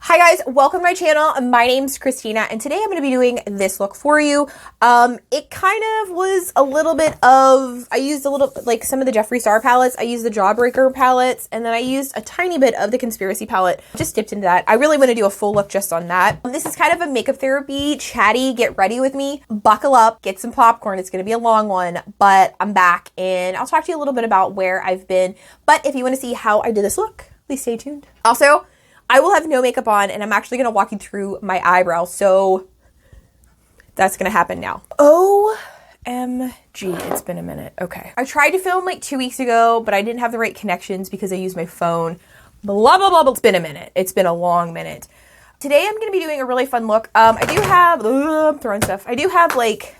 Hi guys, welcome to my channel. My name's Christina and today I'm going to be doing this look for you. It kind of was a little bit of, I used a little, like some of the Jeffree Star palettes, I used the Jawbreaker palettes, and then I used a tiny bit of the Conspiracy palette. Just dipped into that. I really want to do a full look just on that. This is kind of a makeup therapy, chatty, get ready with me, buckle up, get some popcorn. It's going to be a long one, but I'm back and I'll talk to you a little bit about where I've been. But if you want to see how I did this look, please stay tuned. Also, I will have no makeup on and I'm actually going to walk you through my eyebrows. So that's going to happen now. OMG, it's been a minute. Okay. I tried to film like 2 weeks ago, but I didn't have the right connections because I used my phone. Blah, blah, blah, blah. It's been a minute. It's been a long minute. Today I'm going to be doing a really fun look. I do have, I'm throwing stuff. I do have like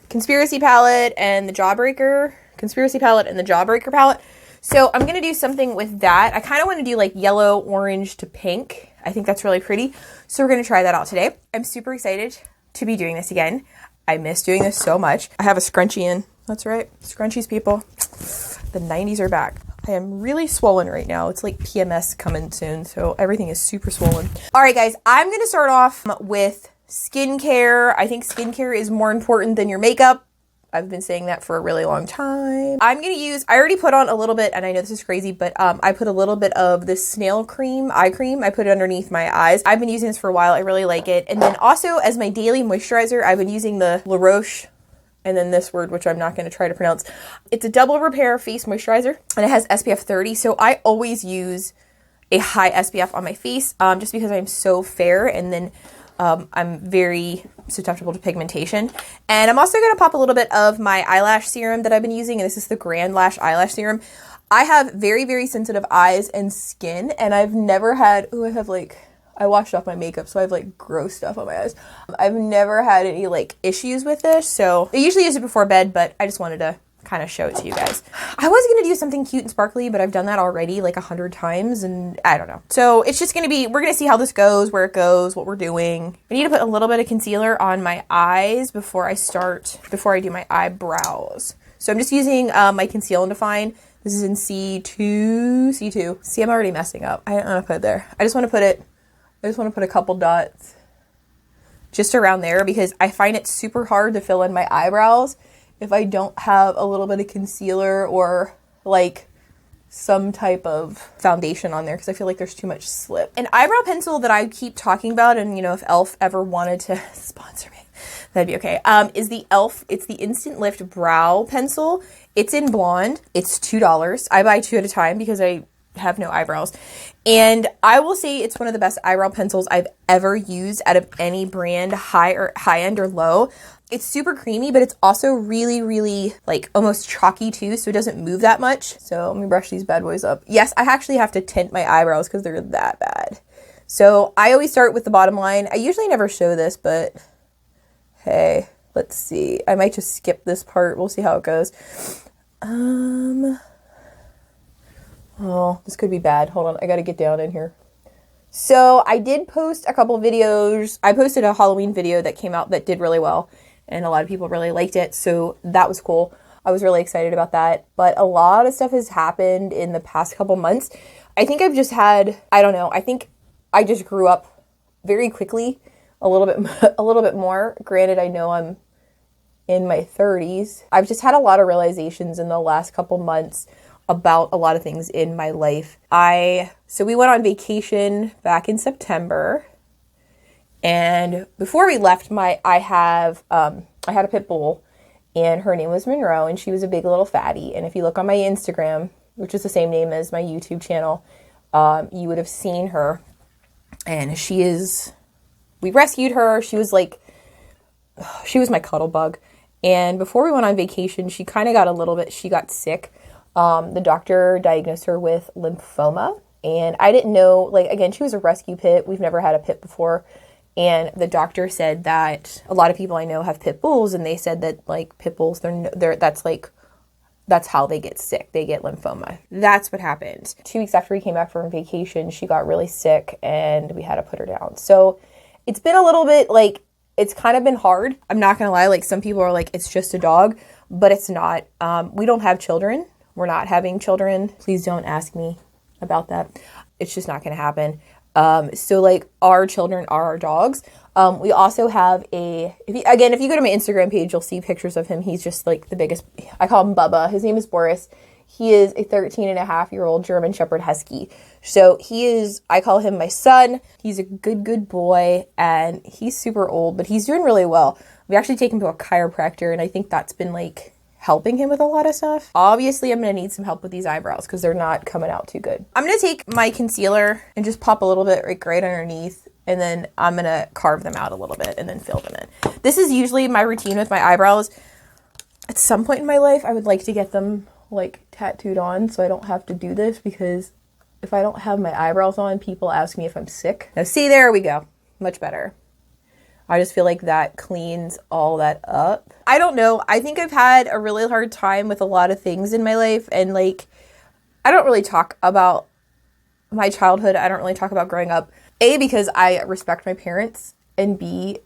Conspiracy palette and the Jawbreaker. Conspiracy palette and the Jawbreaker palette. So I'm going to do something with that. I kind of want to do like yellow, orange to pink. I think that's really pretty. So we're going to try that out today. I'm super excited to be doing this again. I miss doing this so much. I have a scrunchie in. That's right. Scrunchies, people. The 90s are back. I am really swollen right now. It's like PMS coming soon. So everything is super swollen. All right, guys. I'm going to start off with skincare. I think skincare is more important than your makeup. I've been saying that for a really long time. I'm going to use, I already put on a little bit, and I know this is crazy, but I put a little bit of this snail cream, eye cream. I put it underneath my eyes. I've been using this for a while. I really like it. And then also as my daily moisturizer, I've been using the Roche, and then this word, which I'm not going to try to pronounce. It's a double repair face moisturizer, and it has SPF 30. So I always use a high SPF on my face just because I'm so fair, and then I'm very susceptible to pigmentation. And I'm also going to pop a little bit of my eyelash serum that I've been using, and this is the Grande Lash eyelash serum. I have very, very sensitive eyes and skin, and I've never had, I washed off my makeup, so I have like gross stuff on my eyes. I've never had any like issues with this, so I usually use it before bed, but I just wanted to kind of show it to you guys. I was going to do something cute and sparkly, but I've done that already like 100 times and I don't know. So it's just going to be, we're going to see how this goes, where it goes, what we're doing. I need to put a little bit of concealer on my eyes before I do my eyebrows. So I'm just using my Conceal and Define. This is in C2. See, I'm already messing up. I don't want to put it there. I just want to put a couple dots just around there because I find it super hard to fill in my eyebrows if I don't have a little bit of concealer or like some type of foundation on there because I feel like there's too much slip. An eyebrow pencil that I keep talking about, and you know, if e.l.f. ever wanted to sponsor me, that'd be okay, is the e.l.f. It's the Instant Lift Brow Pencil. It's in blonde. It's $2. I buy 2 at a time because I have no eyebrows. And I will say it's one of the best eyebrow pencils I've ever used out of any brand, high end or low. It's super creamy, but it's also really, really like almost chalky too, so it doesn't move that much. So let me brush these bad boys up. Yes, I actually have to tint my eyebrows because they're that bad. So I always start with the bottom line. I usually never show this, but hey, let's see. I might just skip this part. We'll see how it goes. Oh, this could be bad. Hold on, I gotta get down in here. So I did post a couple videos. I posted a Halloween video that came out that did really well, and a lot of people really liked it, so that was cool. I was really excited about that, but a lot of stuff has happened in the past couple months. I think I've just had, I don't know, I think I just grew up very quickly, a little bit more. Granted, I know I'm in my 30s. I've just had a lot of realizations in the last couple months about a lot of things in my life. So we went on vacation back in September, and before we left, I had a pit bull, and her name was Monroe, and she was a big little fatty. And if you look on my Instagram, which is the same name as my YouTube channel, you would have seen her. And we rescued her. She was my cuddle bug. And before we went on vacation, she kind of got sick. The doctor diagnosed her with lymphoma, and I didn't know, like, again, she was a rescue pit. We've never had a pit before. And the doctor said that a lot of people I know have pit bulls, and they said that like pit bulls, that's how they get sick. They get lymphoma. That's what happened. 2 weeks after we came back from vacation, she got really sick and we had to put her down. So it's been a little bit like, it's kind of been hard. I'm not going to lie. Like, some people are like, it's just a dog, but it's not. We don't have children. We're not having children. Please don't ask me about that. It's just not going to happen. So like our children are our dogs. We also have if you go to my Instagram page, you'll see pictures of him. He's just like the biggest, I call him Bubba. His name is Boris. He is a 13-and-a-half-year-old German Shepherd Husky. So I call him my son. He's a good boy, and he's super old, but he's doing really well. We actually take him to a chiropractor, and I think that's been like helping him with a lot of stuff. Obviously, I'm going to need some help with these eyebrows because they're not coming out too good. I'm going to take my concealer and just pop a little bit right underneath, and then I'm going to carve them out a little bit and then fill them in. This is usually my routine with my eyebrows. At some point in my life, I would like to get them like tattooed on so I don't have to do this, because if I don't have my eyebrows on, people ask me if I'm sick. Now see, there we go. Much better. I just feel like that cleans all that up. I don't know. I think I've had a really hard time with a lot of things in my life, and like, I don't really talk about my childhood. I don't really talk about growing up. A, because I respect my parents, and B,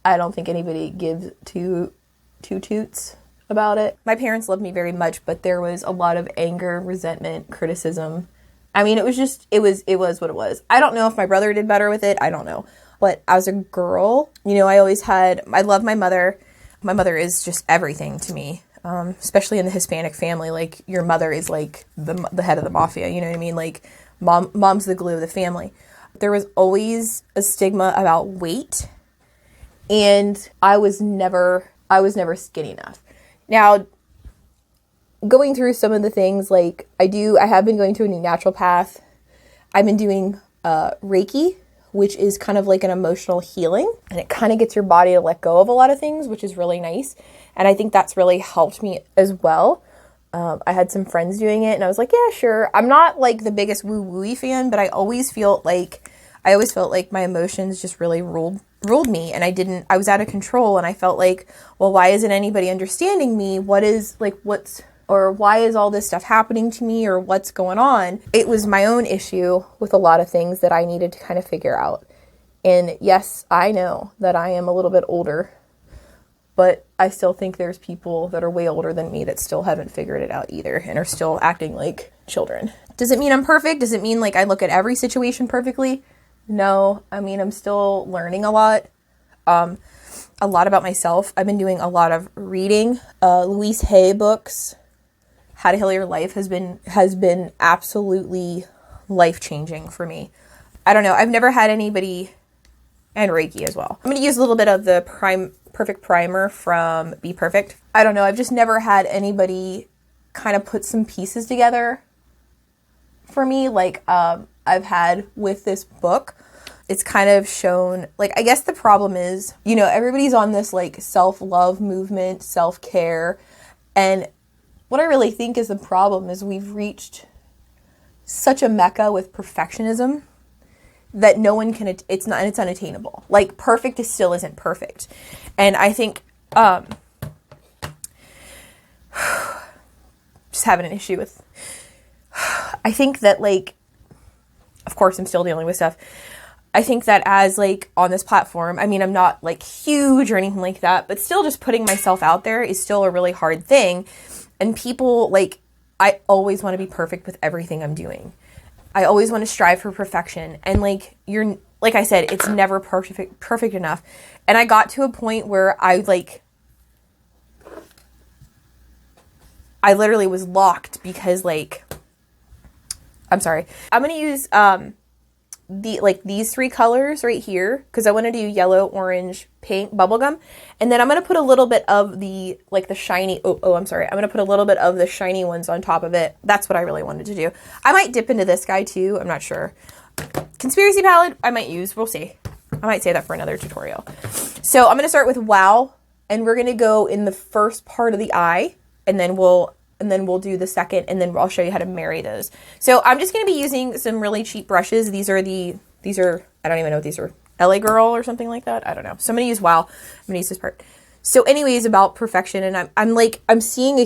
I don't think anybody gives two toots about it. My parents loved me very much, but there was a lot of anger, resentment, criticism. I mean, it was what it was. I don't know if my brother did better with it. I don't know. But as a girl, you know, I love my mother. My mother is just everything to me, especially in the Hispanic family. Like, your mother is like the head of the mafia, you know what I mean? Like, mom's the glue of the family. There was always a stigma about weight, and I was never skinny enough. Now, going through some of the things, like I have been going to a new natural path. I've been doing Reiki, which is kind of like an emotional healing, and it kind of gets your body to let go of a lot of things, which is really nice. And I think that's really helped me as well. I had some friends doing it, and I was like, yeah, sure. I'm not like the biggest woo-woo-y fan, but I always felt like my emotions just really ruled me, and I was out of control, and I felt like, well, why isn't anybody understanding me? Why is all this stuff happening to me, or what's going on? It was my own issue with a lot of things that I needed to kind of figure out. And yes, I know that I am a little bit older, but I still think there's people that are way older than me that still haven't figured it out either, and are still acting like children. Does it mean I'm perfect? Does it mean like I look at every situation perfectly? No. I mean, I'm still learning a lot about myself. I've been doing a lot of reading. Louise Hay books. How to Heal Your Life has been absolutely life-changing for me. I don't know. I've never had anybody, and Reiki as well. I'm going to use a little bit of the Perfect Primer from Be Perfect. I don't know. I've just never had anybody kind of put some pieces together for me like I've had with this book. It's kind of shown, like, I guess the problem is, you know, everybody's on this like self-love movement, self-care, and what I really think is the problem is we've reached such a mecca with perfectionism that no one can, it's unattainable. Like, perfect still isn't perfect. And I think, just having an issue with, I think that, like, of course I'm still dealing with stuff. I think that as, like, on this platform, I mean, I'm not, like, huge or anything like that, but still just putting myself out there is still a really hard thing. And people, like, I always want to be perfect with everything I'm doing. I always want to strive for perfection. And, like, like I said, it's never perfect enough. And I got to a point where I literally was locked because, like, I'm sorry. I'm going to use, these three colors right here, because I want to do yellow, orange, pink, bubblegum, and then I'm going to put a little bit of the, like, the shiny, I'm going to put a little bit of the shiny ones on top of it. That's what I really wanted to do. I might dip into this guy too, I'm not sure. Conspiracy palette, I might use, we'll see. I might say that for another tutorial. So I'm going to start with Wow, and we're going to go in the first part of the eye, and then we'll do the second, and then I'll show you how to marry those. So I'm just going to be using some really cheap brushes. These are, I don't even know what these are. LA Girl or something like that. I don't know. So I'm going to use Wow. I'm going to use this part. So anyways, about perfection, and I'm seeing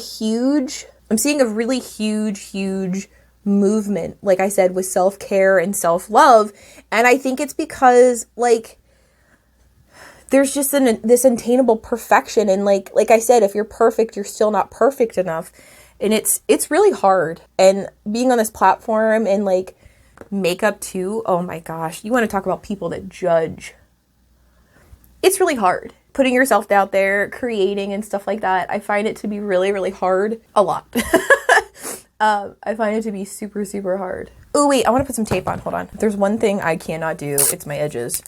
a really huge movement, like I said, with self-care and self-love. And I think it's because, like, there's just this attainable perfection. And like I said, if you're perfect, you're still not perfect enough. And it's really hard. And being on this platform and, like, makeup too. Oh my gosh. You want to talk about people that judge. It's really hard. Putting yourself out there, creating and stuff like that. I find it to be really, really hard. A lot. I find it to be super, super hard. Oh wait, I want to put some tape on. Hold on. If there's one thing I cannot do, it's my edges.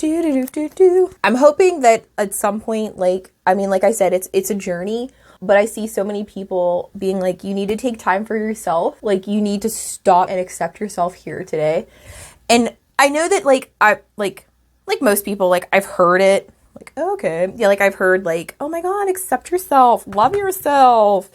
I'm hoping that at some point, like, I mean, like I said, it's a journey, but I see so many people being like, you need to take time for yourself. Like, you need to stop and accept yourself here today. And I know that, like, like most people, like, I've heard it, like, oh, okay. Yeah, like, I've heard, like, oh my God, accept yourself, love yourself.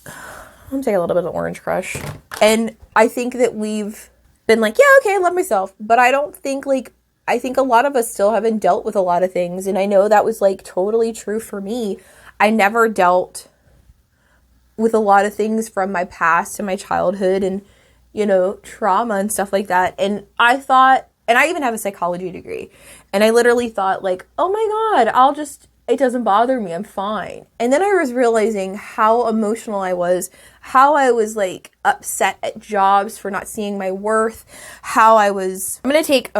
I'm gonna take a little bit of Orange Crush. And I think that we've been like, yeah, okay, I love myself. But I don't think, like, I think a lot of us still haven't dealt with a lot of things. And I know that was, like, totally true for me. I never dealt with a lot of things from my past and my childhood and, you know, trauma and stuff like that. And I thought, and I even have a psychology degree. And I literally thought, like, oh my God, it doesn't bother me. I'm fine. And then I was realizing how emotional I was, how I was, like, upset at jobs for not seeing my worth, I'm going to take,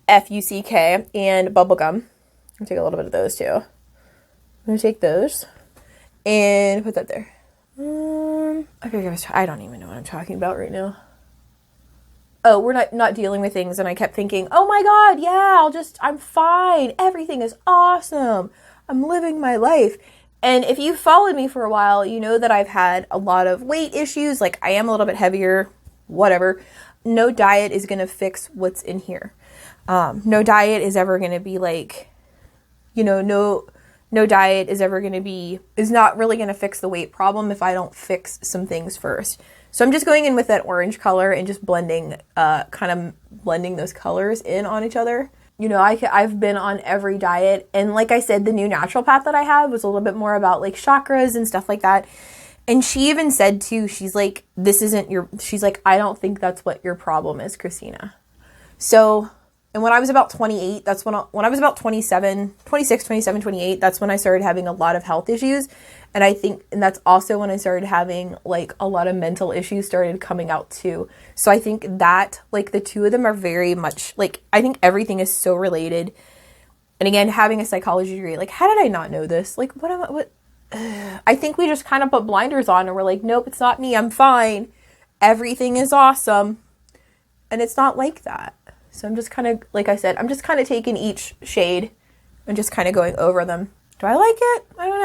FUCK and bubblegum. I'm gonna take a little bit of those too. I'm gonna take those and put that there. Okay, guys, I don't even know what I'm talking about right now. Oh, we're not dealing with things, and I kept thinking, oh my God, yeah, I'm fine. Everything is awesome. I'm living my life. And if you've followed me for a while, you know that I've had a lot of weight issues. Like, I am a little bit heavier, whatever. No diet is going to fix what's in here. No diet is ever going to be like, you know, no diet is not really going to fix the weight problem if I don't fix some things first. So I'm just going in with that orange color and just blending those colors in on each other. You know, I've been on every diet. And like I said, the new natural path that I have was a little bit more about, like, chakras and stuff like that. And she even said too, she's like, I don't think that's what your problem is, Christina. So, and when I was about 28, that's when I was about 26, 27, 28, that's when I started having a lot of health issues. And and that's also when I started having, like, a lot of mental issues started coming out too. So I think that, like, the two of them are very much, like, I think everything is so related. And again, having a psychology degree, like, how did I not know this? Like, I think we just kind of put blinders on and we're like, nope, it's not me. I'm fine. Everything is awesome. And it's not like that. So I'm just kind of, like I said, I'm just kind of taking each shade and just kind of going over them. Do I like it? I don't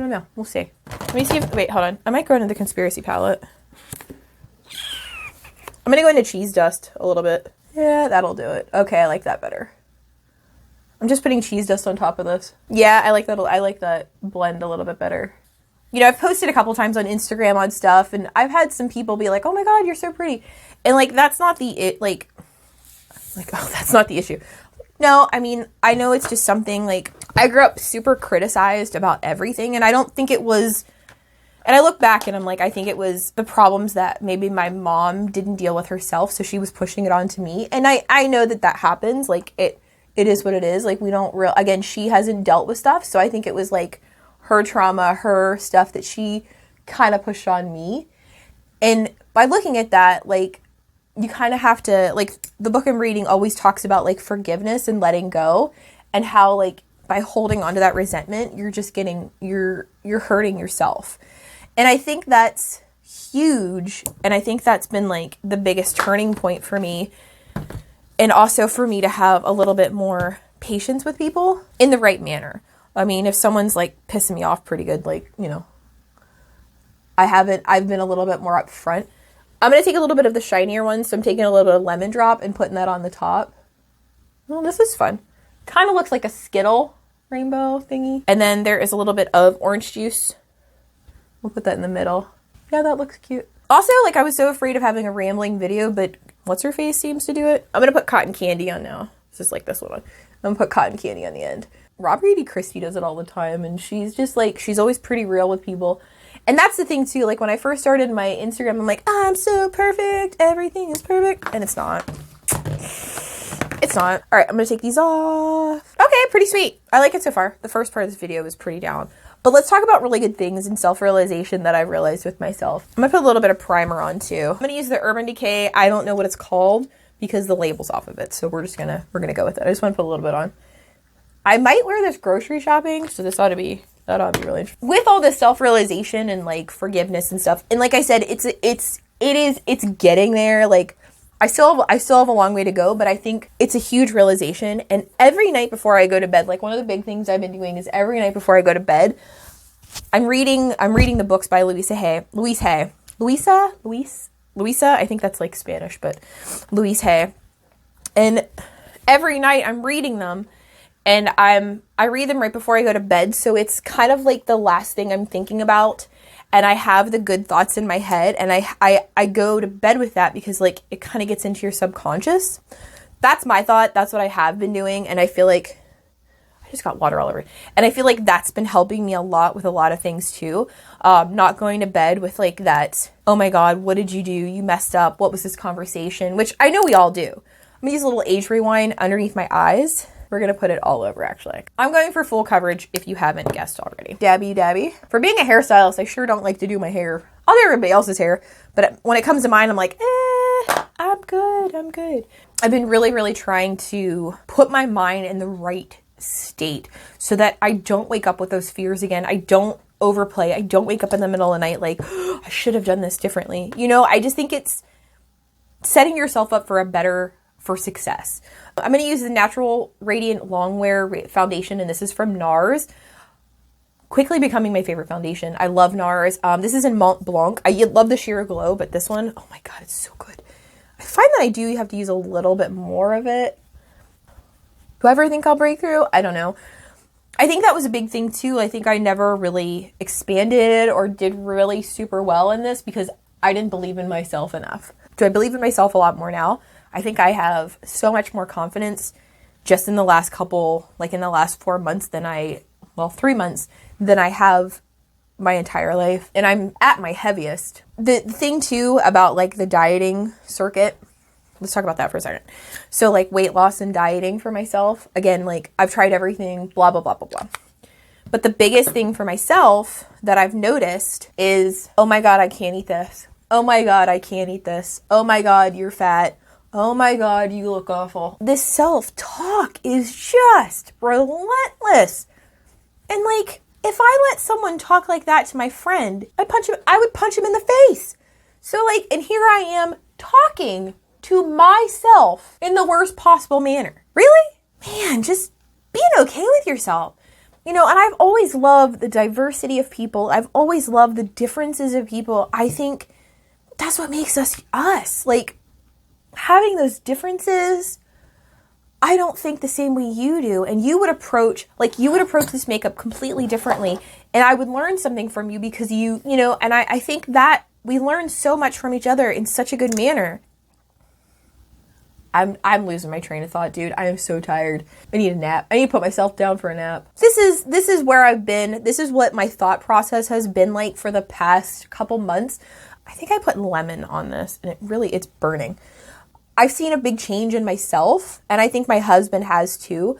know. We'll see. Let me see wait, hold on. I might go into the Conspiracy palette. I'm going to go into Cheese Dust a little bit. Yeah, that'll do it. Okay, I like that better. I'm just putting cheese dust on top of this. Yeah, I like that. I like that blend a little bit better. You know, I've posted a couple times on Instagram on stuff, and I've had some people be like, "Oh my God, you're so pretty," and, like, that's not that's not the issue. No, I mean, I know it's just something, like, I grew up super criticized about everything, and I don't think it was. And I look back and I'm like, I think it was the problems that maybe my mom didn't deal with herself, so she was pushing it onto me, and I know that happens. Like, it is what it is. Like, we don't again, she hasn't dealt with stuff. So I think it was, like, her trauma, her stuff that she kind of pushed on me. And by looking at that, like, you kind of have to, like, the book I'm reading always talks about, like, forgiveness and letting go, and how, like, by holding onto that resentment, you're just you're hurting yourself. And I think that's huge. And I think that's been, like, the biggest turning point for me. And also for me to have a little bit more patience with people in the right manner. I mean, if someone's, like, pissing me off pretty good, like, you know, I've been a little bit more upfront. I'm going to take a little bit of the shinier one. So I'm taking a little bit of Lemon Drop and putting that on the top. Well, this is fun. Kind of looks like a Skittle rainbow thingy. And then there is a little bit of orange juice. We'll put that in the middle. Yeah, that looks cute. Also, like, I was so afraid of having a rambling video, but what's her face seems to do it. I'm going to put cotton candy on now. It's just like this one. I'm going to put cotton candy on the end. Robert E. Christie does it all the time, and she's just, like, she's always pretty real with people. And that's the thing, too. Like, when I first started my Instagram, I'm like, I'm so perfect. Everything is perfect. And it's not. It's not. All right, I'm going to take these off. Okay, pretty sweet. I like it so far. The first part of this video was pretty down. But let's talk about really good things and self-realization that I've realized with myself. I'm gonna put a little bit of primer on too. I'm gonna use the Urban Decay. I don't know what it's called because the label's off of it. So we're gonna go with it. I just wanna put a little bit on. I might wear this grocery shopping, so that ought to be really interesting. With all this self-realization and like forgiveness and stuff, and like I said, it's getting there. Like I still have a long way to go, but I think it's a huge realization. And every night before I go to bed, like one of the big things I've been doing is every night before I go to bed, I'm reading the books by Louisa, I think that's like Spanish, but Louise Hay. And every night I'm reading them. And I read them right before I go to bed, so it's kind of like the last thing I'm thinking about, and I have the good thoughts in my head, and I go to bed with that because like it kind of gets into your subconscious. That's my thought. That's what I have been doing, and I feel like I just got water all over. And I feel like that's been helping me a lot with a lot of things too. Not going to bed with like that, oh my God, what did you do? You messed up. What was this conversation? Which I know we all do. I'm gonna use a little age rewind underneath my eyes. We're going to put it all over, actually. I'm going for full coverage if you haven't guessed already. Dabby. For being a hairstylist, I sure don't like to do my hair. I'll do everybody else's hair, but when it comes to mine, I'm like, I'm good. I've been really trying to put my mind in the right state so that I don't wake up with those fears again. I don't overplay. I don't wake up in the middle of the night like, I should have done this differently. You know, I just think it's setting yourself up for success. I'm going to use the Natural Radiant Longwear foundation, and this is from Nars. Quickly becoming my favorite foundation. I love Nars. This is in Mont Blanc. I love the Sheer Glow, but this one, oh my God, it's so good. I find that I do have to use a little bit more of it. Do I ever think I'll break through? I don't know. I think that was a big thing too. I think I never really expanded or did really super well in this because I didn't believe in myself enough. Do I believe in myself a lot more now? I think I have so much more confidence just in the last in the last 4 months 3 months than I have my entire life. And I'm at my heaviest. The thing too about like the dieting circuit, let's talk about that for a second. So like weight loss and dieting for myself, again, like I've tried everything, blah, blah, blah, blah, blah. But the biggest thing for myself that I've noticed is, oh my God, I can't eat this. Oh my God, I can't eat this. Oh my God, you're fat. Oh my God, you look awful. This self-talk is just relentless. And like, if I let someone talk like that to my friend, I would punch him in the face. So like, and here I am talking to myself in the worst possible manner. Really? Man, just being okay with yourself. You know, and I've always loved the diversity of people. I've always loved the differences of people. I think that's what makes us us. Like, having those differences, I don't think the same way you do. And you would approach this makeup completely differently. And I would learn something from you because you know, and I think that we learn so much from each other in such a good manner. I'm losing my train of thought, dude. I am so tired. I need a nap. I need to put myself down for a nap. This is where I've been. This is what my thought process has been like for the past couple months. I think I put lemon on this and it's burning. I've seen a big change in myself, and I think my husband has too.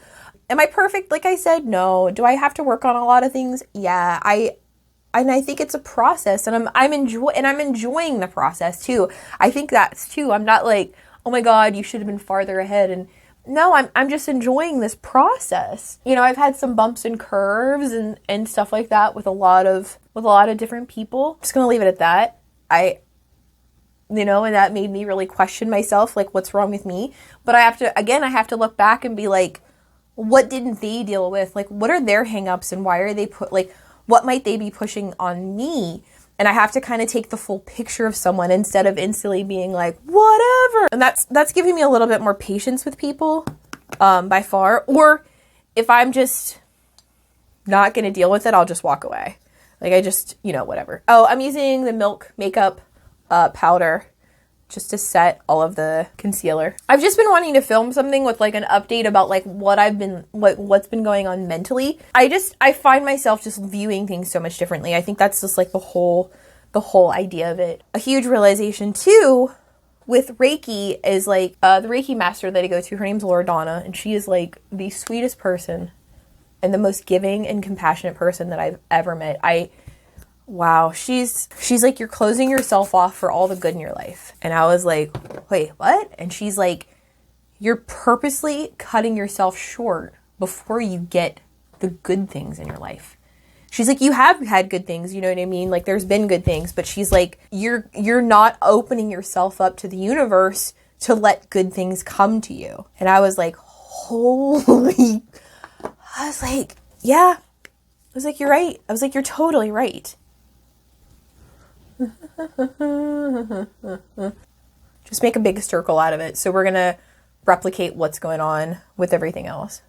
Am I perfect? Like I said, no. Do I have to work on a lot of things? Yeah. I think it's a process, and I'm enjoying the process too. I think that's too. I'm not like, oh my God, you should have been farther ahead. And no, I'm just enjoying this process. You know, I've had some bumps and curves and stuff like that with a lot of different people. Just gonna leave it at that. You know, and that made me really question myself, like, what's wrong with me? But I have to look back and be like, what didn't they deal with? Like, what are their hangups and why are they what might they be pushing on me? And I have to kind of take the full picture of someone instead of instantly being like, whatever. And that's giving me a little bit more patience with people, by far. Or if I'm just not going to deal with it, I'll just walk away. Like, I just, you know, whatever. Oh, I'm using the Milk Makeup powder just to set all of the concealer. I've just been wanting to film something with like an update about like what's been going on mentally. I find myself just viewing things so much differently. I think that's just like the whole idea of it. A huge realization too with Reiki is like the Reiki master that I go to, her name's Loredana, and she is like the sweetest person and the most giving and compassionate person that I've ever met. Wow, she's like, you're closing yourself off for all the good in your life. And I was like, wait, what? And she's like, you're purposely cutting yourself short before you get the good things in your life. She's like, you have had good things, you know what I mean? Like, there's been good things, but she's like, you're not opening yourself up to the universe to let good things come to you. And I was like, I was like, yeah. I was like, you're right. I was like, you're totally right. Just make a big circle out of it. So we're going to replicate what's going on with everything else.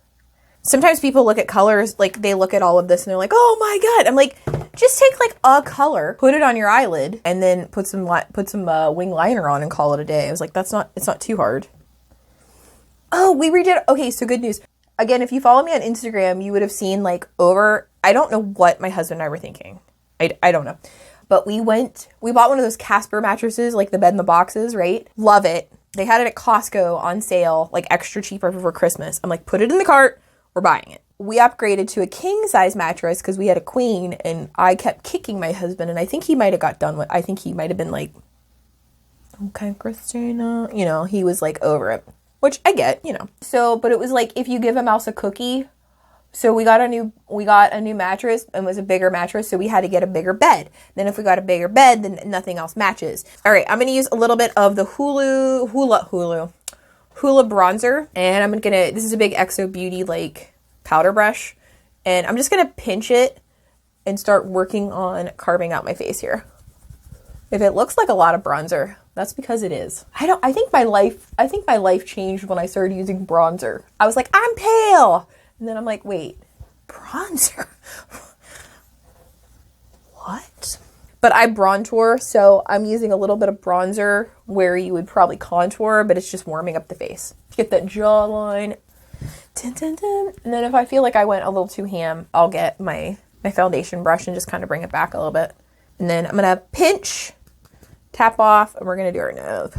Sometimes people look at colors, like they look at all of this and they're like, oh my God. I'm like, just take like a color, put it on your eyelid, and then put some wing liner on and call it a day. I was like, it's not too hard. Oh, we redid. Okay, so good news. Again, if you follow me on Instagram, you would have seen like I don't know what my husband and I were thinking. I don't know. But we bought one of those Casper mattresses, like the bed in the boxes, right? Love it. They had it at Costco on sale, like extra cheaper for Christmas. I'm like, put it in the cart. We're buying it. We upgraded to a king size mattress because we had a queen, and I kept kicking my husband, and I think he might have got done with, I think he might have been like, okay, Christina, you know, he was like over it, which I get, you know. So, but it was like, if you give a mouse a cookie. So we got a new mattress, and it was a bigger mattress, so we had to get a bigger bed. Then if we got a bigger bed, then nothing else matches. All right, I'm going to use a little bit of the Hoola bronzer, and this is a big Exo Beauty like powder brush, and I'm just going to pinch it and start working on carving out my face here. If it looks like a lot of bronzer, that's because it is. I think my life changed when I started using bronzer. I was like, I'm pale. And then I'm like, wait, bronzer? What? But I bronzer, so I'm using a little bit of bronzer where you would probably contour, but it's just warming up the face. Get that jawline. Dun, dun, dun. And then if I feel like I went a little too ham, I'll get my foundation brush and just kind of bring it back a little bit. And then I'm going to pinch, tap off, and we're going to do our nose.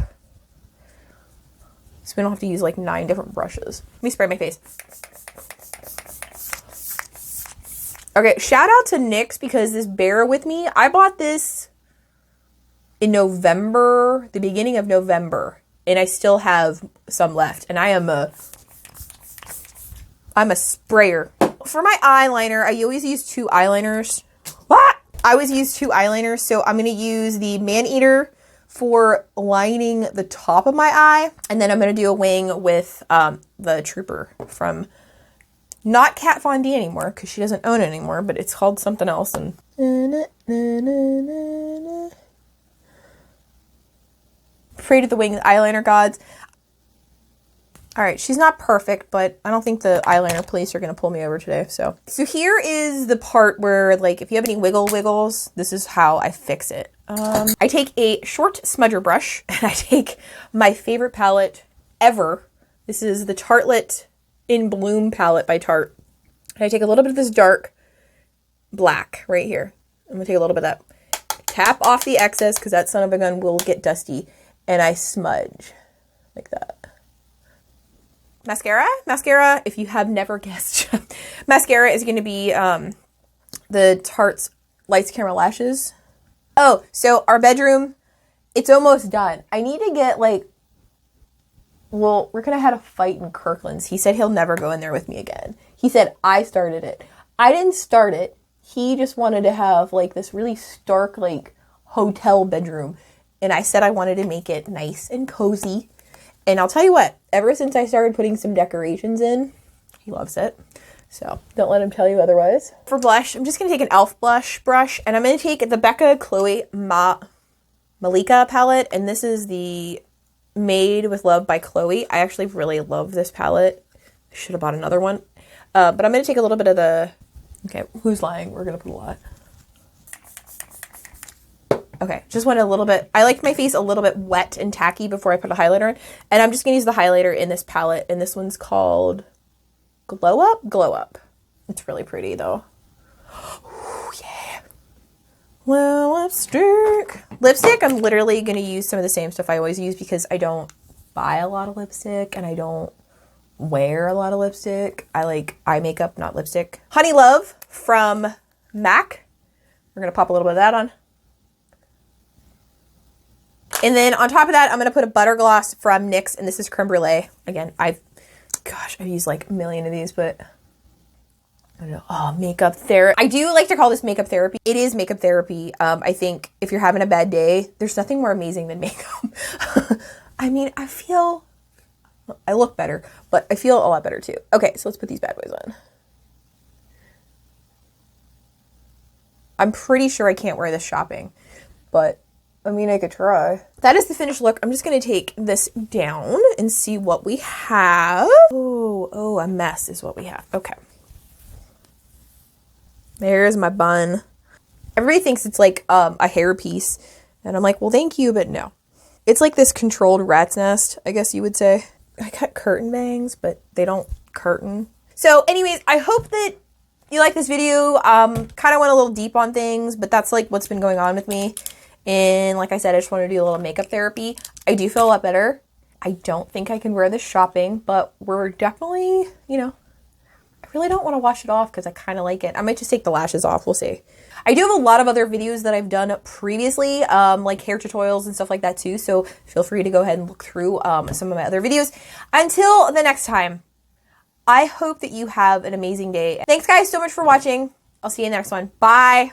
So we don't have to use like 9 different brushes. Let me spray my face. Okay, shout out to NYX because this Bear With Me, I bought this in November, the beginning of November, and I still have some left, and I'm a sprayer. For my eyeliner, I always use 2 eyeliners. What? I always use 2 eyeliners, so I'm going to use the Maneater for lining the top of my eye, and then I'm going to do a wing with the Trooper from... Not Kat Von D anymore, because she doesn't own it anymore, but it's called something else. And pray to the winged eyeliner gods. All right, she's not perfect, but I don't think the eyeliner police are going to pull me over today. So here is the part where, like, if you have any wiggles, this is how I fix it. I take a short smudger brush, and I take my favorite palette ever. This is the Tartelette in Bloom palette by Tarte. And I take a little bit of this dark black right here. I'm going to take a little bit of that. Tap off the excess because that son of a gun will get dusty. And I smudge like that. Mascara, if you have never guessed, mascara is going to be the Tarte's Lights, Camera, Lashes. Oh, so our bedroom, it's almost done. I need to get like, well, we're going to have a fight in Kirkland's. He said he'll never go in there with me again. He said I started it. I didn't start it. He just wanted to have like this really stark like hotel bedroom. And I said I wanted to make it nice and cozy. And I'll tell you what, ever since I started putting some decorations in, he loves it. So don't let him tell you otherwise. For blush, I'm just going to take an e.l.f. blush brush. And I'm going to take the Becca Chloe Malika palette. And this is the Made with Love by Chloe. I actually really love this palette. I should have bought another one. But I'm going to take a little bit of the... Okay, who's lying? We're going to put a lot. Okay, just want a little bit... I like my face a little bit wet and tacky before I put a highlighter in. And I'm just going to use the highlighter in this palette. And this one's called Glow Up? Glow Up. It's really pretty, though. Ooh, yeah. Well, lipstick, I'm literally going to use some of the same stuff I always use because I don't buy a lot of lipstick and I don't wear a lot of lipstick. I like eye makeup, not lipstick. Honey Love from MAC. We're going to pop a little bit of that on. And then on top of that, I'm going to put a butter gloss from NYX, and this is Creme Brulee. Again, I've used like a million of these, but I don't know. Oh, makeup therapy. I do like to call this makeup therapy. It is makeup therapy. I think if you're having a bad day, there's nothing more amazing than makeup. I mean, I look better, but I feel a lot better too. Okay, so let's put these bad boys on. I'm pretty sure I can't wear this shopping, but I mean, I could try. That is the finished look. I'm just going to take this down and see what we have. Oh, a mess is what we have. Okay. There's my bun. Everybody thinks it's like a hair piece, and I'm like, well, thank you, but no. It's like this controlled rat's nest, I guess you would say. I got curtain bangs, but they don't curtain. So anyways, I hope that you like this video. Kind of went a little deep on things, but that's like what's been going on with me. And like I said, I just wanted to do a little makeup therapy. I do feel a lot better. I don't think I can wear this shopping, but we're definitely, you know, I really don't want to wash it off because I kind of like it. I might just take the lashes off. We'll see. I do have a lot of other videos that I've done previously, like hair tutorials and stuff like that too. So feel free to go ahead and look through some of my other videos. Until the next time, I hope that you have an amazing day. Thanks guys so much for watching. I'll see you in the next one. Bye.